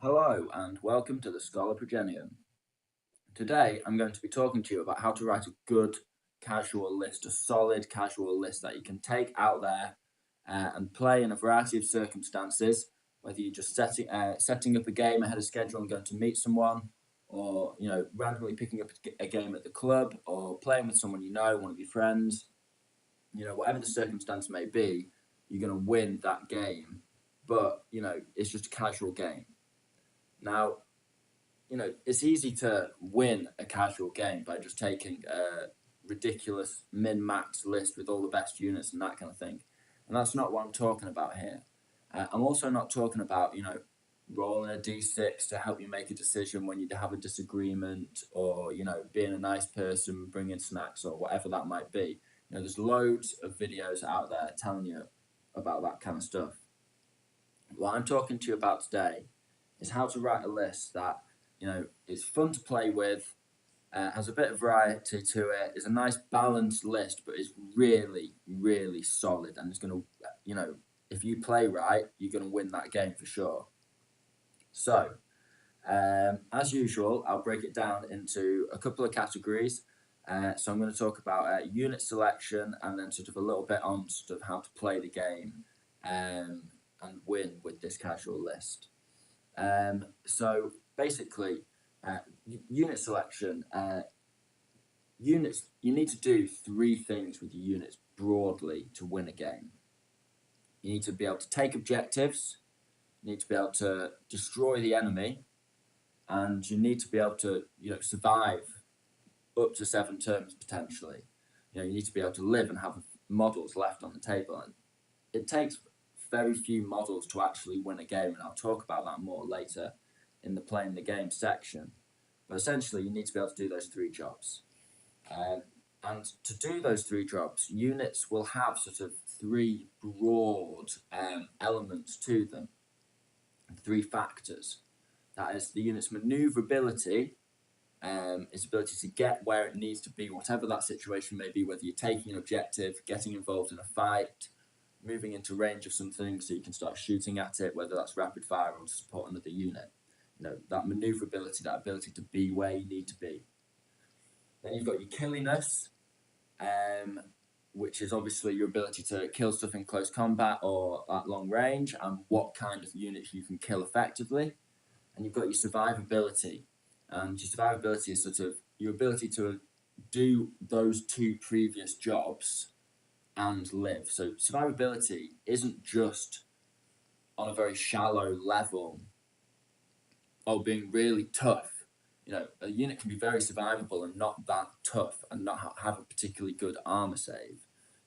Hello and welcome to the Schola Progenium. Today I'm going to be talking to you about how to write a good casual list, a solid casual list that you can take out there and play in a variety of circumstances, whether you're just setting up a game ahead of schedule and going to meet someone, or randomly picking up a game at the club, or playing with someone you know, one of your friends. Whatever the circumstance may be, you're going to win that game, but it's just a casual game. Now, it's easy to win a casual game by just taking a ridiculous min-max list with all the best units and that kind of thing. And that's not what I'm talking about here. I'm also not talking about, rolling a d6 to help you make a decision when you have a disagreement, or, being a nice person, bringing snacks, or whatever that might be. There's loads of videos out there telling you about that kind of stuff. What I'm talking to you about today is how to write a list that it's fun to play with, has a bit of variety to it, is a nice balanced list, but is really, really solid, and it's going to, if you play right, you're going to win that game for sure. So, as usual, I'll break it down into a couple of categories. So I'm going to talk about unit selection, and then sort of a little bit on sort of how to play the game and win with this casual list. So basically, unit selection, units, you need to do three things with your units broadly to win a game. You need to be able to take objectives, you need to be able to destroy the enemy, and you need to be able to, survive up to 7 turns potentially. You need to be able to live and have models left on the table. And it takes very few models to actually win a game, and I'll talk about that more later in the playing the game section. But essentially, you need to be able to do those three jobs. And to do those three jobs, units will have sort of three broad elements to them, three factors. That is the unit's maneuverability, its ability to get where it needs to be, whatever that situation may be, whether you're taking an objective, getting involved in a fight, moving into range of something so you can start shooting at it, whether that's rapid fire or to support another unit. That maneuverability, that ability to be where you need to be. Then you've got your killiness, which is obviously your ability to kill stuff in close combat or at long range, and what kind of units you can kill effectively. And you've got your survivability, and your survivability is sort of your ability to do those two previous jobs and live. So survivability isn't just on a very shallow level of being really tough. A unit can be very survivable and not that tough and not have a particularly good armor save.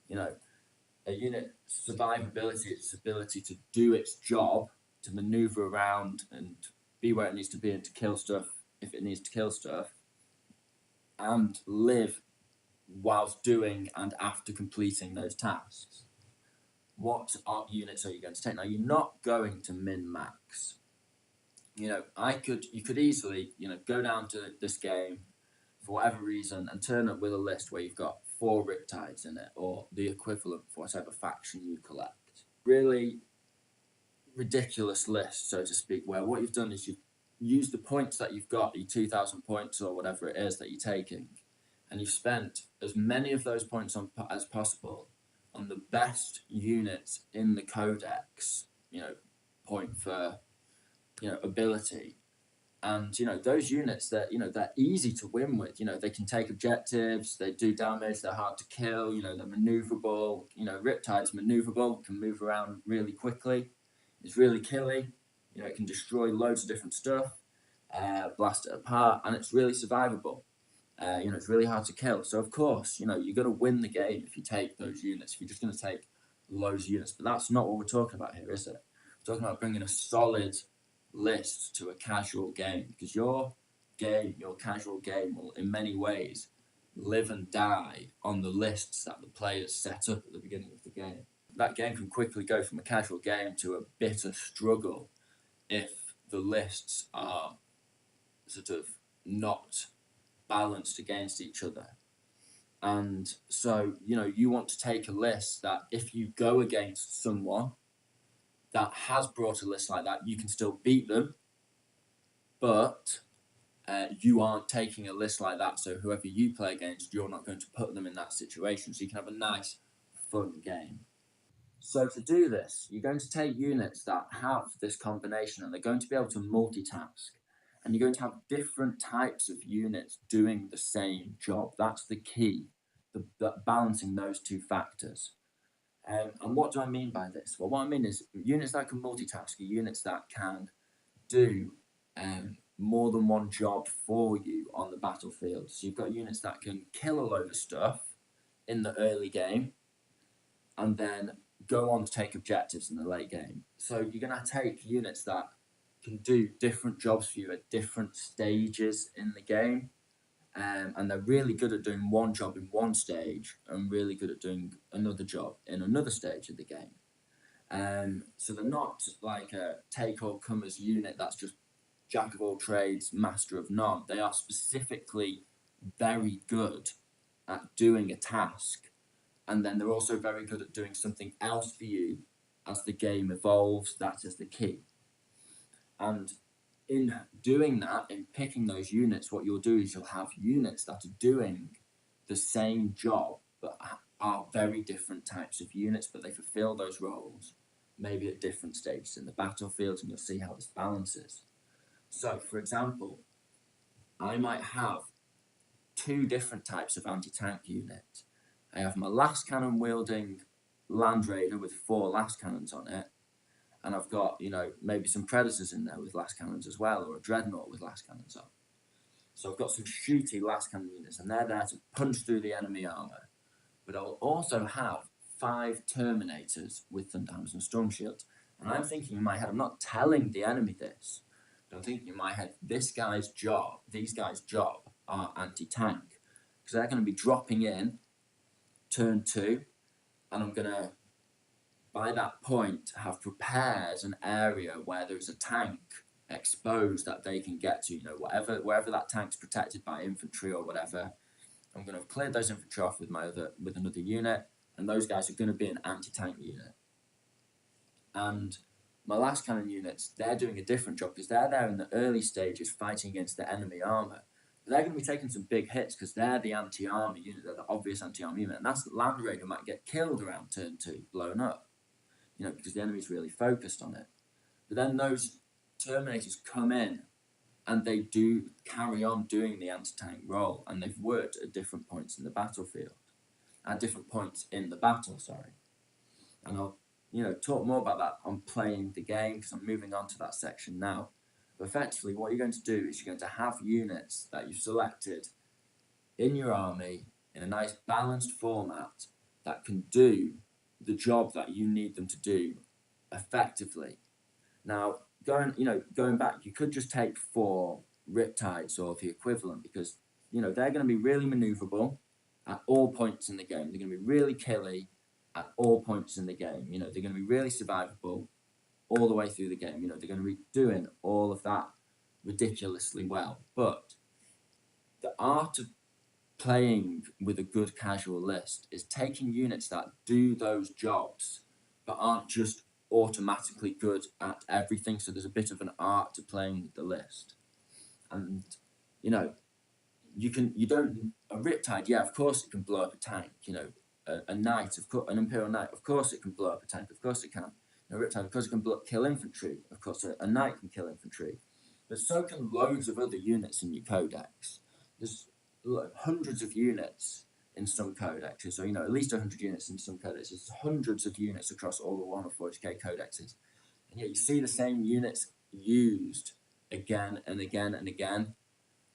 A unit survivability is its ability to do its job, to maneuver around and be where it needs to be and to kill stuff if it needs to kill stuff, and live whilst doing and after completing those tasks. What units are you going to take? Now, you're not going to min-max. You could easily, go down to this game for whatever reason and turn up with a list where you've got 4 Riptides in it, or the equivalent for whatever faction you collect. Really ridiculous list, so to speak, where what you've done is you've used the points that you've got, your 2,000 points or whatever it is that you're taking, and you've spent as many of those points as possible on the best units in the codex, point for, ability. And, those units that, they're easy to win with. They can take objectives, they do damage, they're hard to kill, they're maneuverable. Riptide's maneuverable, can move around really quickly. It's really killy. It can destroy loads of different stuff, blast it apart, and it's really survivable. It's really hard to kill. So, of course, you're going to win the game if you take those units, if you're just going to take loads of units. But that's not what we're talking about here, is it? We're talking about bringing a solid list to a casual game, because your casual game will, in many ways, live and die on the lists that the players set up at the beginning of the game. That game can quickly go from a casual game to a bitter struggle if the lists are sort of not balanced against each other. And so, you want to take a list that if you go against someone that has brought a list like that, you can still beat them, but you aren't taking a list like that, so whoever you play against, you're not going to put them in that situation, so you can have a nice, fun game. So to do this, you're going to take units that have this combination, and they're going to be able to multitask. And you're going to have different types of units doing the same job. That's the key, balancing those two factors. And what do I mean by this? Well, what I mean is units that can multitask are units that can do more than one job for you on the battlefield. So you've got units that can kill a load of stuff in the early game and then go on to take objectives in the late game. So you're going to take units that can do different jobs for you at different stages in the game. And they're really good at doing one job in one stage and really good at doing another job in another stage of the game. So they're not like a take-all-comers unit that's just jack of all trades, master of none. They are specifically very good at doing a task, and then they're also very good at doing something else for you as the game evolves. That is the key. And in doing that, in picking those units, what you'll do is you'll have units that are doing the same job, but are very different types of units, but they fulfill those roles, maybe at different stages in the battlefield, and you'll see how this balances. So, for example, I might have two different types of anti-tank unit. I have my last cannon wielding Land Raider with 4 last cannons on it, and I've got, maybe some Predators in there with last cannons as well, or a Dreadnought with last cannons on. So I've got some shooty last cannon units, and they're there to punch through the enemy armour. But I'll also have 5 Terminators with Thunderhammers and Storm Shields. And I'm thinking in my head, I'm not telling the enemy this, but I'm thinking in my head, these guys' job are anti-tank. Because they're going to be dropping in turn 2, and I'm going to, by that point, have prepared an area where there's a tank exposed that they can get to, wherever that tank's protected by infantry or whatever. I'm going to have cleared those infantry off with another unit, and those guys are going to be an anti-tank unit. And my last cannon units, they're doing a different job because they're there in the early stages fighting against the enemy armour. But they're going to be taking some big hits because they're the anti-armour unit, they're the obvious anti-armour unit, and that's the Land Raider might get killed around turn 2, blown up, because the enemy's really focused on it. But then those Terminators come in and they do carry on doing the anti-tank role, and they've worked at different points in the battlefield, at different points in the battle, sorry. And I'll, talk more about that on playing the game because I'm moving on to that section now. But effectively, what you're going to do is you're going to have units that you've selected in your army in a nice balanced format that can do the job that you need them to do effectively. Now, going back, you could just take 4 Riptides or the equivalent because, they're going to be really maneuverable at all points in the game. They're going to be really killy at all points in the game. They're going to be really survivable all the way through the game. They're going to be doing all of that ridiculously well. But the art of playing with a good casual list is taking units that do those jobs but aren't just automatically good at everything, so there's a bit of an art to playing with the list. And a Riptide, yeah, of course it can blow up a tank. A knight, of course, an Imperial Knight, of course it can blow up a tank, of course it can. A Riptide, of course it can kill infantry, of course a knight can kill infantry, but so can loads of other units in your codex. There's hundreds of units in some codexes, so at least 100 units in some codexes. There's hundreds of units across all the Warhammer 40k codexes, and yet you see the same units used again and again and again,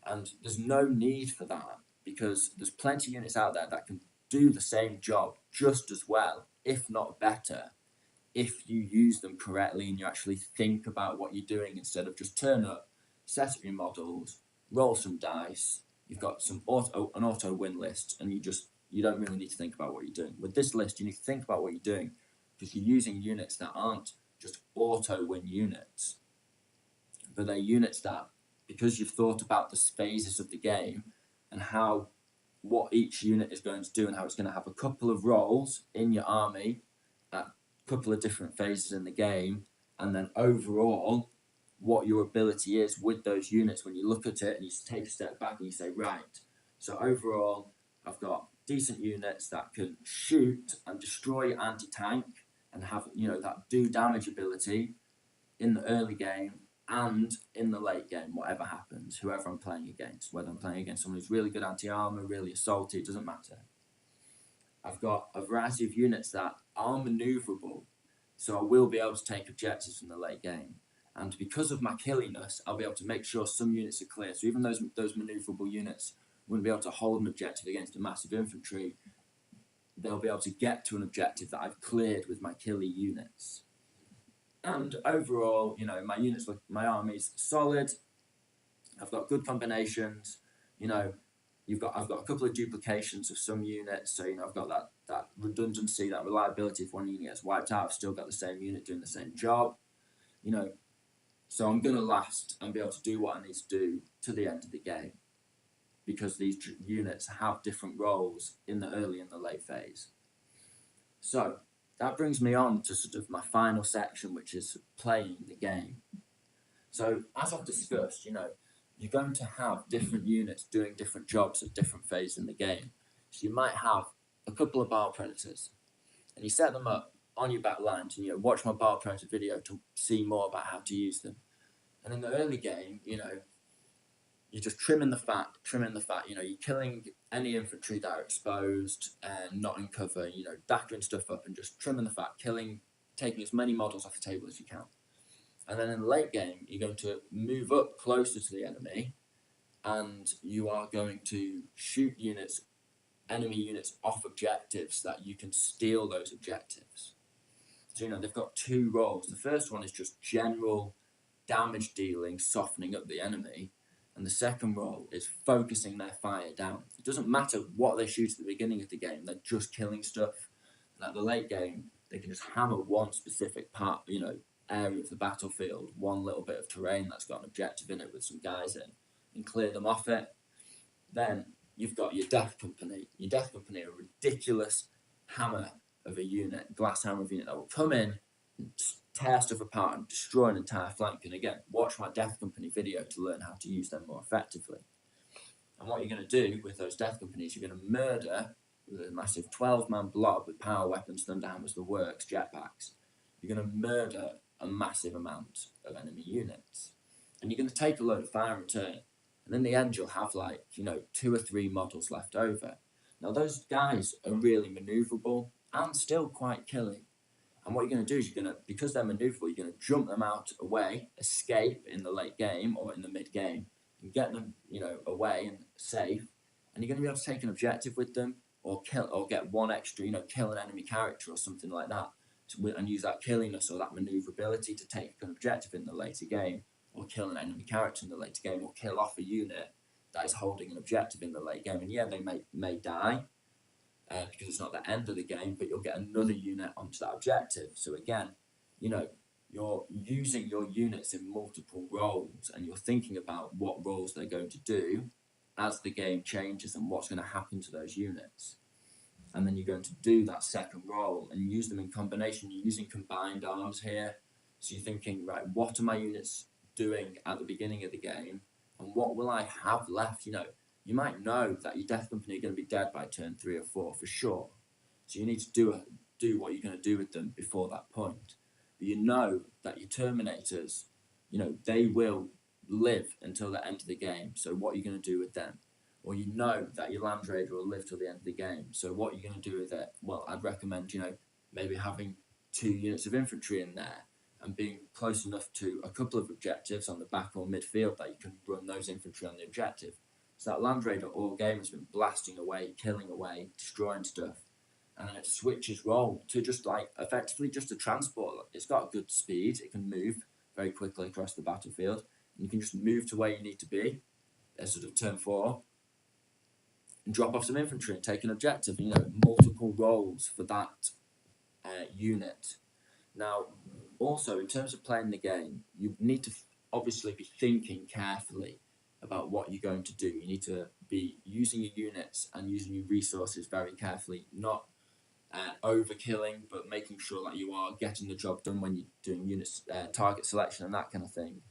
and there's no need for that because there's plenty of units out there that can do the same job just as well, if not better, if you use them correctly and you actually think about what you're doing instead of just turn up, set up your models, roll some dice. You've got an auto win list, and you don't really need to think about what you're doing. With this list, you need to think about what you're doing because you're using units that aren't just auto win units, but they're units that, because you've thought about the phases of the game and what each unit is going to do and how it's going to have a couple of roles in your army at a couple of different phases in the game, and then overall what your ability is with those units when you look at it and you take a step back and you say, right, so overall, I've got decent units that can shoot and destroy anti-tank and have, that do damage ability in the early game and in the late game, whatever happens, whoever I'm playing against, whether I'm playing against someone who's really good anti-armor, really assaulty, it doesn't matter. I've got a variety of units that are maneuverable, so I will be able to take objectives in the late game. And because of my killiness, I'll be able to make sure some units are clear. So even those maneuverable units wouldn't be able to hold an objective against a massive infantry. They'll be able to get to an objective that I've cleared with my killy units. And overall, my units, my army's solid. I've got good combinations. I've got a couple of duplications of some units, so I've got that redundancy, that reliability. If one unit gets wiped out, I've still got the same unit doing the same job. So I'm gonna last and be able to do what I need to do to the end of the game, because these units have different roles in the early and the late phase. So that brings me on to sort of my final section, which is playing the game. So as I've discussed, you're going to have different units doing different jobs at different phases in the game. So you might have a couple of Bile Predators, and you set them up on your back lines, and watch my Bile Predator video to see more about how to use them. And in the early game, you're just trimming the fat, you're killing any infantry that are exposed and not in cover, dackering stuff up and just trimming the fat, taking as many models off the table as you can. And then in the late game, you're going to move up closer to the enemy, and you are going to shoot enemy units off objectives that you can steal those objectives. So, they've got two roles. The first one is just general damage dealing, softening up the enemy. And the second role is focusing their fire down. It doesn't matter what they shoot at the beginning of the game, they're just killing stuff. And at the late game, they can just hammer one specific part, area of the battlefield, one little bit of terrain that's got an objective in it with some guys in, and clear them off it. Then you've got your Death Company. Your Death Company are a ridiculous hammer of a unit, glass hammer of a unit that will come in and tear stuff apart and destroy an entire flank. And again, watch my Death Company video to learn how to use them more effectively. And what you're going to do with those Death Companies, you're going to murder with a massive 12-man blob with power weapons, thunderhammers, the works, jetpacks. You're going to murder a massive amount of enemy units. And you're going to take a load of fire in return. And in the end, you'll have 2 or 3 models left over. Now, those guys are really maneuverable and still quite killing. And what you're going to do is because they're maneuverable, you're going to jump them out away, escape in the late game or in the mid game, and get them, away and safe. And you're going to be able to take an objective with them, or get one extra, kill an enemy character or something like that, and use that killiness or that maneuverability to take an objective in the later game, or kill an enemy character in the later game, or kill off a unit that is holding an objective in the late game. And yeah, they may die, because it's not the end of the game, but you'll get another unit onto that objective. So again, you're using your units in multiple roles, and you're thinking about what roles they're going to do as the game changes and what's going to happen to those units. And then you're going to do that second role and use them in combination. You're using combined arms here. So you're thinking, right, what are my units doing at the beginning of the game, and what will I have left? You might know that your Death Company are going to be dead by turn 3 or 4 for sure. So you need to do what you're going to do with them before that point. But you know that your Terminators, they will live until the end of the game. So what are you going to do with them? Or you know that your Land Raider will live till the end of the game. So what are you going to do with it? Well, I'd recommend, maybe having 2 units of infantry in there and being close enough to a couple of objectives on the back or midfield that you can run those infantry on the objective. So that Land Raider all game has been blasting away, killing away, destroying stuff. And then it switches role to just effectively just a transport. It's got good speed. It can move very quickly across the battlefield. And you can just move to where you need to be at sort of turn 4 and drop off some infantry and take an objective. Multiple roles for that unit. Now, also, in terms of playing the game, you need to obviously be thinking carefully about what you're going to do. You need to be using your units and using your resources very carefully, not overkilling, but making sure that you are getting the job done when you're doing units, target selection and that kind of thing.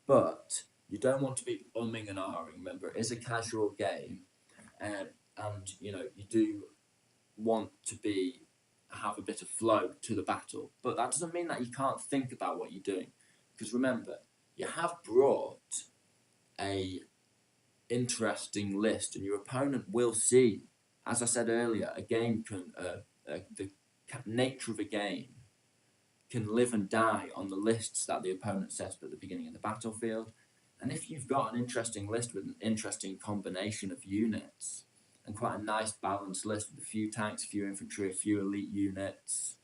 but you don't want to be umming and ahhing. Remember, it is a casual game, and you know you do want to have a bit of flow to the battle, but that doesn't mean that you can't think about what you're doing, because remember, you have brought a interesting list, and your opponent will see. As I said earlier, a game can the nature of a game can live and die on the lists that the opponent sets at the beginning of the battlefield. And if you've got an interesting list with an interesting combination of units, and quite a nice balanced list with a few tanks, a few infantry, a few elite units,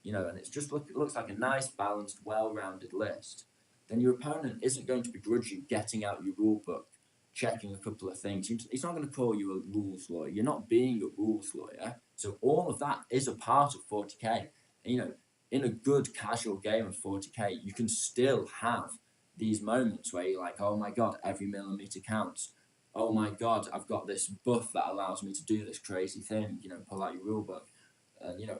you know, and it looks like a nice, balanced, well-rounded list, then your opponent isn't going to begrudge you getting out your rule book, checking a couple of things. He's not going to call you a rules lawyer. You're not being a rules lawyer. So all of that is a part of 40k. And, you know, in a good casual game of 40k, you can still have these moments where you're like, oh my god, every millimeter counts. Oh my god, I've got this buff that allows me to do this crazy thing. You know, pull out your rulebook, and you know,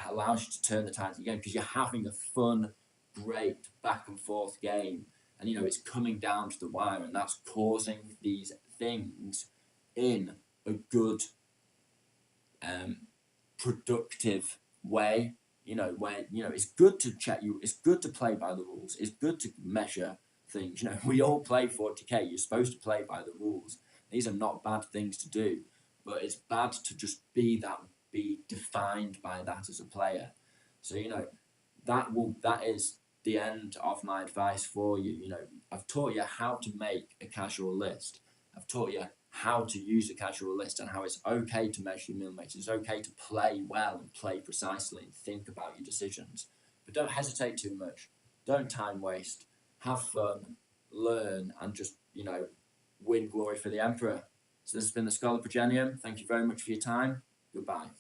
allows you to turn the tide of the game because you're having a fun, great back and forth game, and you know it's coming down to the wire, and that's causing these things in a good, productive way. You know, where you know it's good to check you. It's good to play by the rules. It's good to measure things. You know, we all play 40k. You're supposed to play by the rules. These are not bad things to do, but it's bad to just be defined by that as a player. So you know, that is the end of my advice for you. You know, I've taught you how to make a casual list. I've taught you how to use a casual list and how it's okay to measure your millimeters. It's okay to play well and play precisely and think about your decisions. But don't hesitate too much. Don't time waste. Have fun, learn, and just, you know, win glory for the Emperor. So this has been the Schola Progenium. Thank you very much for your time. Goodbye.